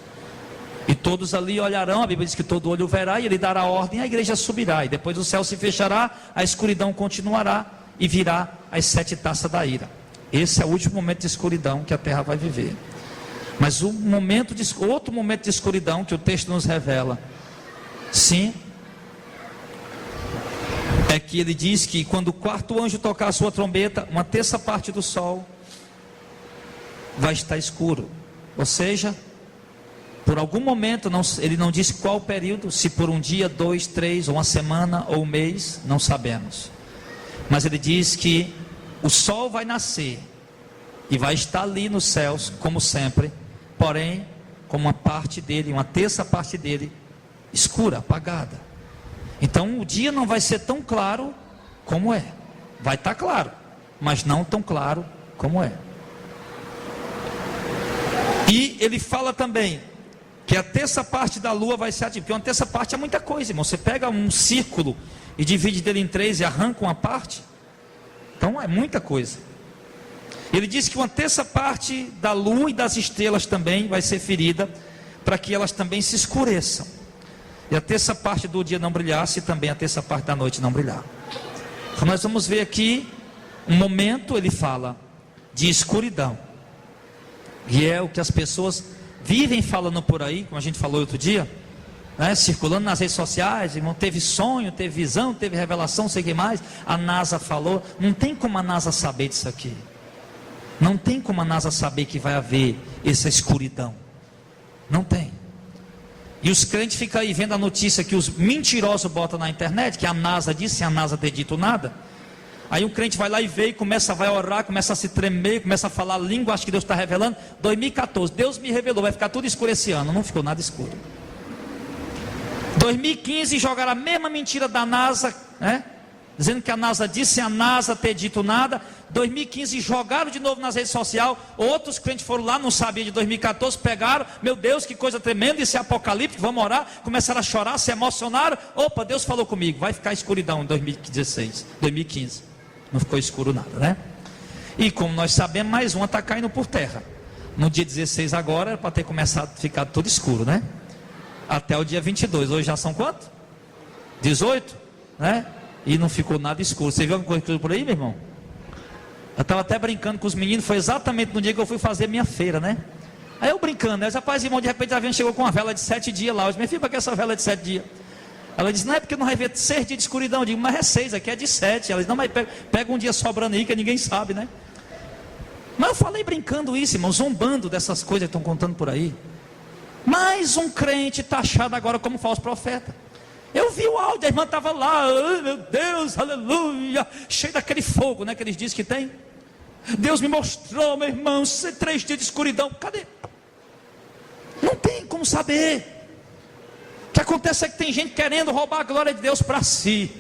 Speaker 1: E todos ali olharão, a Bíblia diz que todo olho verá, e ele dará ordem, a igreja subirá. E depois o céu se fechará, a escuridão continuará, e virá as 7 taças da ira. Esse é o último momento de escuridão que a terra vai viver. Mas outro momento de escuridão que o texto nos revela, sim, é que ele diz que quando o quarto anjo tocar a sua trombeta, 1/3 parte do sol vai estar escuro. Ou seja, por algum momento, ele não disse qual período, se por um dia, 2, 3, ou uma semana, ou um mês, não sabemos. Mas ele diz que o sol vai nascer e vai estar ali nos céus, como sempre, porém, com uma parte dele, 1/3 parte dele, escura, apagada. Então o dia não vai ser tão claro como é. Vai estar claro, mas não tão claro como é. E ele fala também que a 1/3 parte da lua vai ser ativada, porque 1/3 parte é muita coisa, irmão. Você pega um círculo e divide dele em 3 e arranca uma parte. Então é muita coisa. Ele diz que 1/3 parte da lua e das estrelas também vai ser ferida, para que elas também se escureçam. E a 1/3 parte do dia não brilhasse, e também a 1/3 parte da noite não brilhar. Então nós vamos ver aqui um momento, ele fala, de escuridão. E é o que as pessoas vivem falando por aí, como a gente falou outro dia, né, circulando nas redes sociais, irmão, teve sonho, teve visão, teve revelação, não sei o que mais. A NASA falou. Não tem como a NASA saber disso aqui. Não tem como a NASA saber que vai haver essa escuridão. Não tem. E os crentes ficam aí vendo a notícia que os mentirosos botam na internet, que a NASA disse, sem a NASA ter dito nada. Aí um crente vai lá e vê, vai orar, começa a se tremer, começa a falar língua, acho que Deus está revelando. 2014, Deus me revelou, vai ficar tudo escuro esse ano. Não ficou nada escuro. 2015 jogaram a mesma mentira da NASA, né? Dizendo que a NASA disse sem a NASA ter dito nada. 2015 jogaram de novo nas redes sociais. Outros crentes foram lá, não sabiam de 2014, pegaram, meu Deus, que coisa tremenda, isso é apocalíptico, vamos orar. Começaram a chorar, se emocionaram. Opa, Deus falou comigo, vai ficar escuridão em 2015. Não ficou escuro nada, né? E como nós sabemos, mais uma está caindo por terra. No dia 16 agora, era para ter começado a ficar tudo escuro, né? Até o dia 22, hoje já são quanto? 18, né? E não ficou nada escuro. Você viu alguma coisa por aí, meu irmão? Eu estava até brincando com os meninos, foi exatamente no dia que eu fui fazer minha feira, né? Aí eu brincando, né? Rapaz, irmão, de repente a venda chegou com uma vela de 7 dias lá. Eu disse, minha filha, para que essa vela de 7 dias? Ela disse, não é porque não vai ver 6 dias de escuridão. Eu digo, mas é 6, aqui é de 7. Ela disse, não, mas pega um dia sobrando aí que ninguém sabe, né? Mas eu falei brincando isso, irmão, zombando dessas coisas que estão contando por aí. Mais um crente taxado agora como falso profeta. Eu vi o áudio, a irmã estava lá, oh, meu Deus, aleluia, cheio daquele fogo, né, que eles dizem que tem. Deus me mostrou, meu irmão, 3 dias de escuridão. Cadê? Não tem como saber. O que acontece é que tem gente querendo roubar a glória de Deus para si.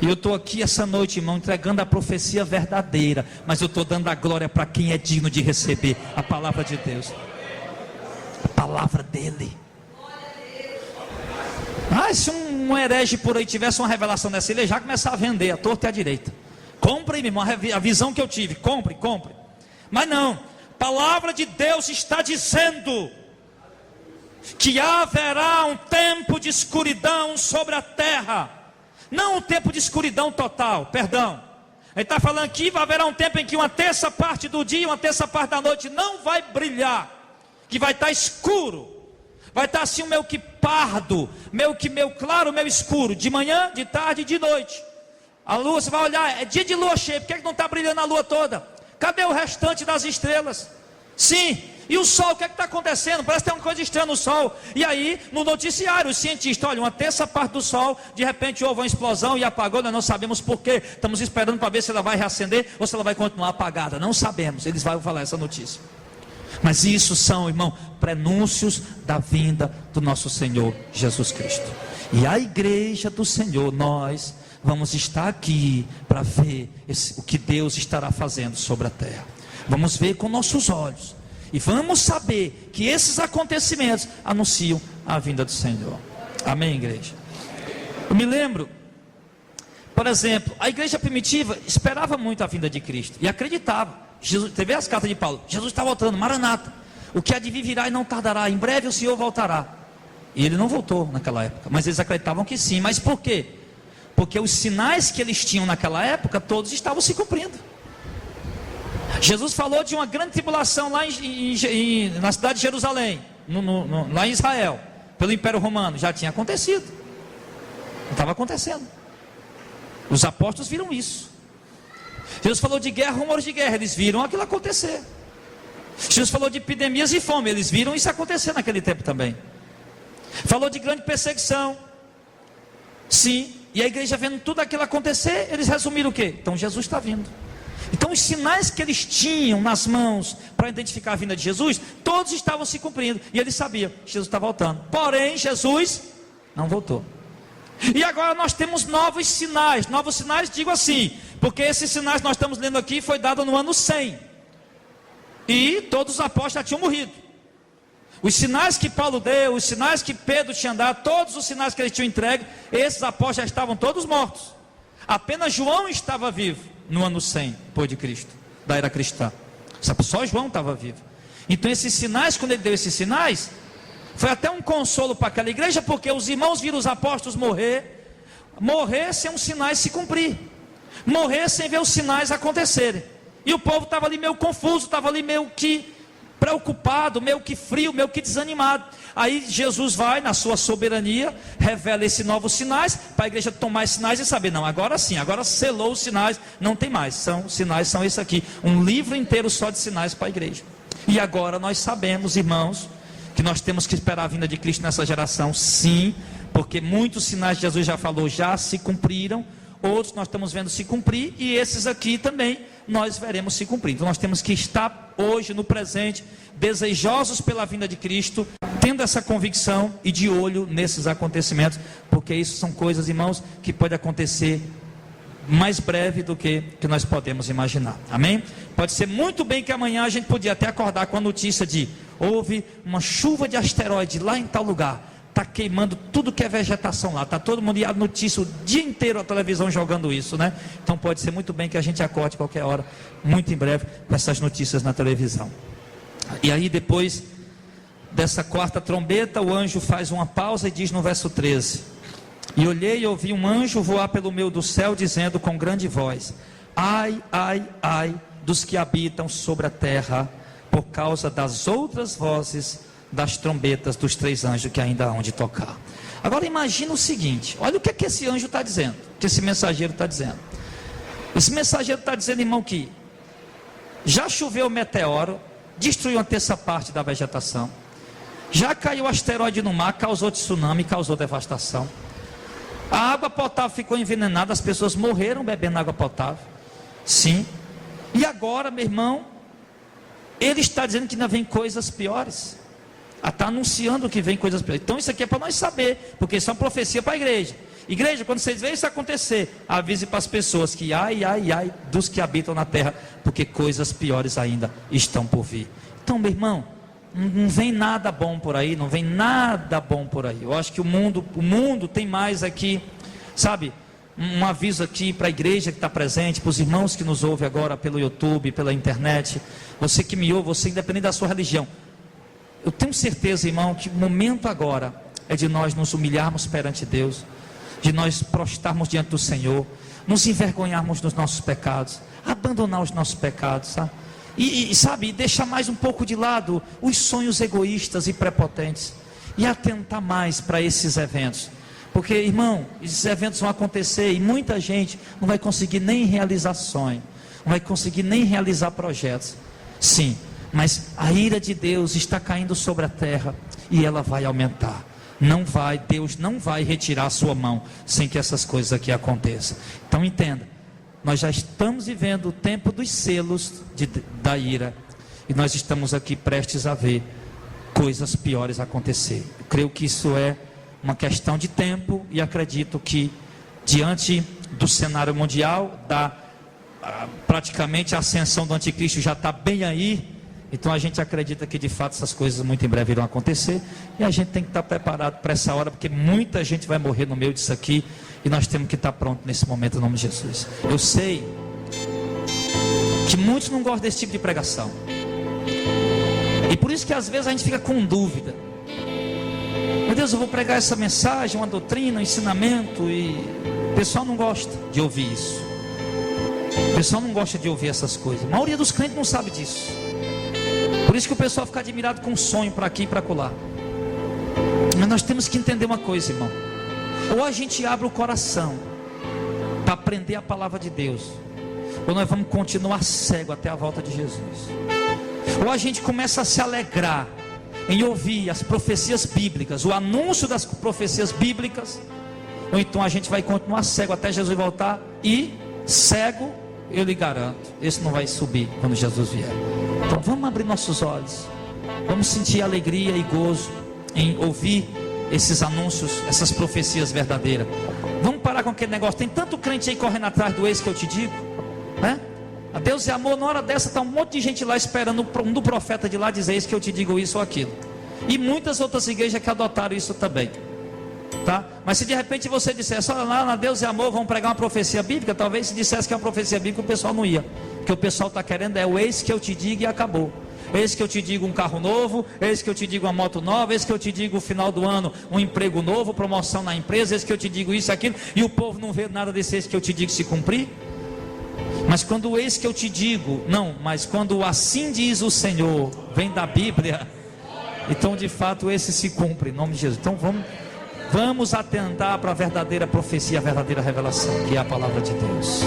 Speaker 1: E eu estou aqui essa noite, irmão, entregando a profecia verdadeira, mas eu estou dando a glória para quem é digno de receber a palavra de Deus. A palavra dele. Ah, se um herege por aí tivesse uma revelação dessa, ele já começava a vender a torta e a direita. Compre, meu irmão, a visão que eu tive, compre. Mas não, a palavra de Deus está dizendo que haverá um tempo de escuridão sobre a terra. Não um tempo de escuridão total, perdão. Ele está falando que haverá um tempo em que 1/3 parte do dia, 1/3 parte da noite não vai brilhar, que vai estar escuro. Vai estar assim meio que pardo, meio claro, meio escuro, de manhã, de tarde e de noite. A lua, você vai olhar, é dia de lua cheia, por que não está brilhando a lua toda? Cadê o restante das estrelas? Sim, e o sol, o que está acontecendo? Parece que tem uma coisa estranha no sol. E aí, no noticiário, os cientistas, olha, 1/3 parte do sol, de repente houve uma explosão e apagou, nós não sabemos porquê. Estamos esperando para ver se ela vai reacender ou se ela vai continuar apagada. Não sabemos, eles vão falar essa notícia. Mas isso são, irmão, prenúncios da vinda do nosso Senhor Jesus Cristo. E a igreja do Senhor, nós vamos estar aqui para ver o que Deus estará fazendo sobre a terra. Vamos ver com nossos olhos e vamos saber que esses acontecimentos anunciam a vinda do Senhor. Amém, igreja? Eu me lembro, por exemplo, a igreja primitiva esperava muito a vinda de Cristo e acreditava. Jesus, você vê as cartas de Paulo, Jesus está voltando, Maranata, o que há de vir virá e não tardará, em breve o Senhor voltará. E ele não voltou naquela época, mas eles acreditavam que sim. Mas por quê? Porque os sinais que eles tinham naquela época, todos estavam se cumprindo. Jesus falou de uma grande tribulação lá na cidade de Jerusalém, lá em Israel, pelo Império Romano. Já tinha acontecido, estava acontecendo. Os apóstolos viram isso. Jesus falou de guerra, rumores de guerra, eles viram aquilo acontecer. Jesus falou de epidemias e fome, eles viram isso acontecer naquele tempo também. Falou de grande perseguição, sim, e a igreja vendo tudo aquilo acontecer, eles resumiram o quê? Então Jesus está vindo. Então os sinais que eles tinham nas mãos para identificar a vinda de Jesus, todos estavam se cumprindo, e eles sabiam que Jesus está voltando. Porém Jesus não voltou. E agora nós temos novos sinais, digo assim, porque esses sinais nós estamos lendo aqui, foi dado no ano 100, e todos os apóstolos já tinham morrido. Os sinais que Paulo deu, os sinais que Pedro tinha dado, todos os sinais que ele tinha entregue, esses apóstolos já estavam todos mortos. Apenas João estava vivo no ano 100 depois de Cristo, da era cristã. Só João estava vivo. Então esses sinais, quando ele deu esses sinais, foi até um consolo para aquela igreja, porque os irmãos viram os apóstolos morrer sem os sinais se cumprir, morrer sem ver os sinais acontecerem. E o povo estava ali meio confuso, estava ali meio que preocupado, meio que frio, meio que desanimado. Aí Jesus vai na sua soberania, revela esses novos sinais, para a igreja tomar esses sinais e saber, não, agora sim, agora selou os sinais, não tem mais, sinais são esses aqui, um livro inteiro só de sinais para a igreja. E agora nós sabemos, irmãos, que nós temos que esperar a vinda de Cristo nessa geração, sim, porque muitos sinais que Jesus já falou, já se cumpriram, outros nós estamos vendo se cumprir, e esses aqui também nós veremos se cumprir. Então nós temos que estar hoje no presente, desejosos pela vinda de Cristo, tendo essa convicção e de olho nesses acontecimentos, porque isso são coisas, irmãos, que pode acontecer mais breve do que nós podemos imaginar. Amém? Pode ser muito bem que amanhã a gente podia até acordar com a notícia de houve uma chuva de asteroide lá em tal lugar, está queimando tudo que é vegetação lá, está todo mundo, e a notícia o dia inteiro, a televisão jogando isso, né? Então pode ser muito bem que a gente acorde qualquer hora, muito em breve, com essas notícias na televisão. E aí depois dessa quarta trombeta, o anjo faz uma pausa e diz no verso 13: e olhei e ouvi um anjo voar pelo meio do céu, dizendo com grande voz: ai, ai, ai dos que habitam sobre a terra, por causa das outras vozes das trombetas dos 3 anjos que ainda hão de tocar. Agora imagina o seguinte, olha o que é que esse anjo está dizendo, que esse mensageiro está dizendo. Esse mensageiro está dizendo, irmão, que já choveu meteoro, destruiu uma terça parte da vegetação, já caiu asteroide no mar, causou tsunami, causou devastação, a água potável ficou envenenada, as pessoas morreram bebendo água potável, sim, e agora, meu irmão, ele está dizendo que ainda vem coisas piores, está anunciando que vem coisas piores. Então isso aqui é para nós saber, porque isso é uma profecia para a igreja. Igreja, quando vocês veem isso acontecer, avise para as pessoas que ai, ai, ai dos que habitam na terra, porque coisas piores ainda estão por vir. Então, meu irmão, não vem nada bom por aí, não vem nada bom por aí. Eu acho que o mundo tem mais aqui, sabe, um aviso aqui para a igreja que está presente, para os irmãos que nos ouvem agora pelo YouTube, pela internet, você que me ouve, você independente da sua religião, eu tenho certeza, irmão, que o momento agora é de nós nos humilharmos perante Deus, de nós prostarmos diante do Senhor, nos envergonharmos dos nossos pecados, abandonar os nossos pecados, sabe? E sabe, deixar mais um pouco de lado os sonhos egoístas e prepotentes, e atentar mais para esses eventos, porque, irmão, esses eventos vão acontecer e muita gente não vai conseguir nem realizar sonho, não vai conseguir nem realizar projetos, sim, mas a ira de Deus está caindo sobre a terra e ela vai aumentar. Deus não vai retirar a sua mão sem que essas coisas aqui aconteçam. Então entenda, nós já estamos vivendo o tempo dos selos da ira, e nós estamos aqui prestes a ver coisas piores acontecer. Eu creio que isso é uma questão de tempo e acredito que diante do cenário mundial, praticamente a ascensão do anticristo já está bem aí. Então a gente acredita que de fato essas coisas muito em breve irão acontecer. E a gente tem que estar preparado para essa hora, porque muita gente vai morrer no meio disso aqui. E nós temos que estar pronto nesse momento, em nome de Jesus. Eu sei que muitos não gostam desse tipo de pregação. E por isso que às vezes a gente fica com dúvida. Meu Deus, eu vou pregar essa mensagem, uma doutrina, um ensinamento, e o pessoal não gosta de ouvir isso. O pessoal não gosta de ouvir essas coisas. A maioria dos crentes não sabe disso. Por isso que o pessoal fica admirado com um sonho para aqui e para acolá. Mas nós temos que entender uma coisa, irmão. Ou a gente abre o coração para aprender a palavra de Deus, ou nós vamos continuar cego até a volta de Jesus. Ou a gente começa a se alegrar em ouvir as profecias bíblicas, o anúncio das profecias bíblicas, ou então a gente vai continuar cego até Jesus voltar. E cego, eu lhe garanto, esse não vai subir quando Jesus vier. Então vamos abrir nossos olhos, vamos sentir alegria e gozo em ouvir esses anúncios, essas profecias verdadeiras. Vamos parar com aquele negócio. Tem tanto crente aí correndo atrás do ex que eu te digo, né? A Deus é amor. Na hora dessa está um monte de gente lá esperando um do profeta de lá dizer isso, que eu te digo isso ou aquilo. E muitas outras igrejas que adotaram isso também, tá? Mas se de repente você dissesse, olha lá na Deus é amor, vamos pregar uma profecia bíblica, talvez se dissesse que é uma profecia bíblica, o pessoal não ia. Porque o pessoal está querendo é o eis que eu te digo e acabou. Eis que eu te digo um carro novo, eis que eu te digo uma moto nova, eis que eu te digo no final do ano um emprego novo, promoção na empresa, eis que eu te digo isso e aquilo, e o povo não vê nada desse eis que eu te digo se cumprir. Mas quando o eis que eu te digo, mas quando o assim diz o Senhor vem da Bíblia, então de fato esse se cumpre em nome de Jesus. Então vamos atentar para a verdadeira profecia, a verdadeira revelação, que é a palavra de Deus.